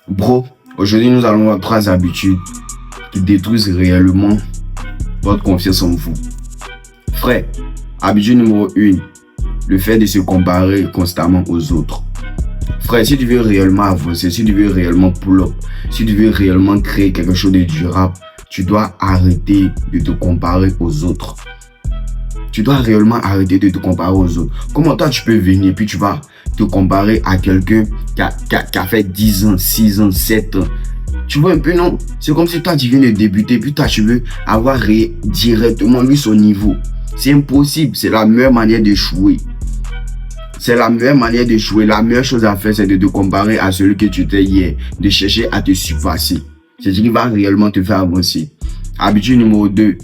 Bro, aujourd'hui nous allons voir 3 habitudes qui détruisent réellement votre confiance en vous. Frère, habitude numéro 1, le fait de se comparer constamment aux autres. Frère, si tu veux réellement avancer, si tu veux réellement pull-up, si tu veux réellement créer quelque chose de durable, tu dois arrêter de te comparer aux autres. Tu dois réellement arrêter de te comparer aux autres. Comment toi tu peux venir puis tu vas te comparer à quelqu'un qui a fait 10 ans, 6 ans, 7 ans. Tu vois un peu, non? C'est comme si toi tu viens de débuter puis toi tu veux avoir directement lui son niveau. C'est impossible, c'est la meilleure manière d'échouer. C'est la meilleure manière d'échouer. La meilleure chose à faire, c'est de te comparer à celui que tu étais hier, de chercher à te surpasser. C'est ce qui va réellement te faire avancer. Habitude numéro 2,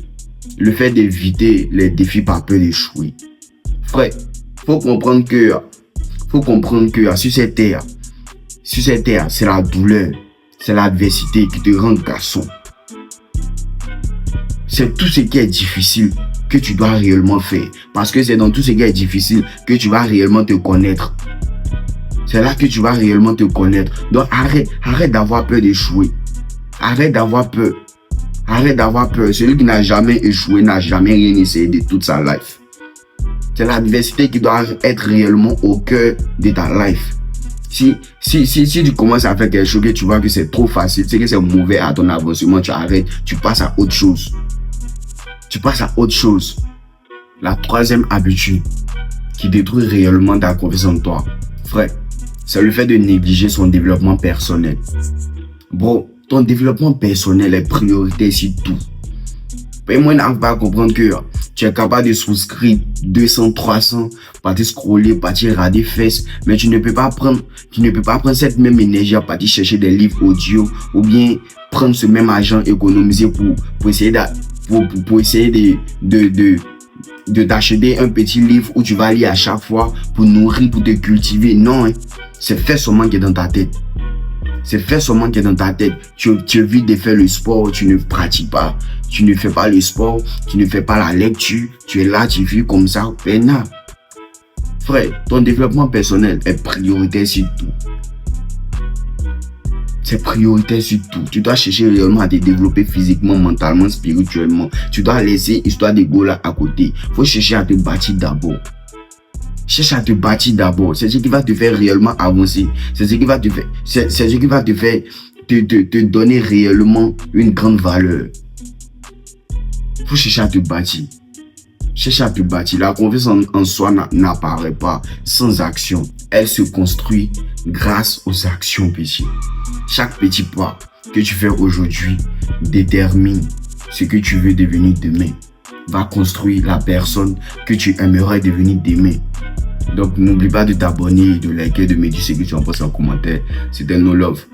le fait d'éviter les défis par peur d'échouer. Frère, faut comprendre que sur cette terre, c'est la douleur, c'est l'adversité qui te rend garçon. C'est tout ce qui est difficile que tu dois réellement faire. Parce que c'est dans tout ce qui est difficile que tu vas réellement te connaître. C'est là que tu vas réellement te connaître. Donc arrête d'avoir peur d'échouer. Arrête d'avoir peur. Arrête d'avoir peur. Celui qui n'a jamais échoué n'a jamais rien essayé de toute sa life. C'est l'adversité qui doit être réellement au cœur de ta life. Si tu commences à faire quelque chose que tu vois que c'est trop facile, c'est que c'est mauvais à ton avancement, tu arrêtes, tu passes à autre chose. La 3e habitude qui détruit réellement ta confiance en toi, frère, c'est le fait de négliger son développement personnel. Bro, ton développement personnel est priorité sur tout. Et moi, je n'arrive pas à comprendre que tu es capable de souscrire 200, 300, partir scroller, partir rader fesses, mais tu ne peux pas prendre cette même énergie à partir chercher des livres audio ou bien prendre ce même argent économisé pour essayer de t'acheter un petit livre où tu vas lire à chaque fois pour nourrir, pour te cultiver. Non, hein. C'est fait seulement qui est dans ta tête. Tu évites de faire le sport, tu ne pratiques pas. Tu ne fais pas le sport, tu ne fais pas la lecture. Tu es là, tu vis comme ça. Peinard. Frère, ton développement personnel est prioritaire sur tout. C'est prioritaire sur tout. Tu dois chercher réellement à te développer physiquement, mentalement, spirituellement. Tu dois laisser histoire de go là à côté. Faut chercher à te bâtir d'abord. Cherche à te bâtir d'abord. C'est ce qui va te faire réellement avancer. C'est ce qui va te faire te donner réellement une grande valeur. Faut chercher à te bâtir. La confiance en soi n'apparaît pas sans action. Elle se construit grâce aux actions petites. Chaque petit pas que tu fais aujourd'hui détermine ce que tu veux devenir demain. Va construire la personne que tu aimerais devenir demain. Donc n'oublie pas de t'abonner, de liker, de me dire ce que tu en penses en commentaire. C'était No Love.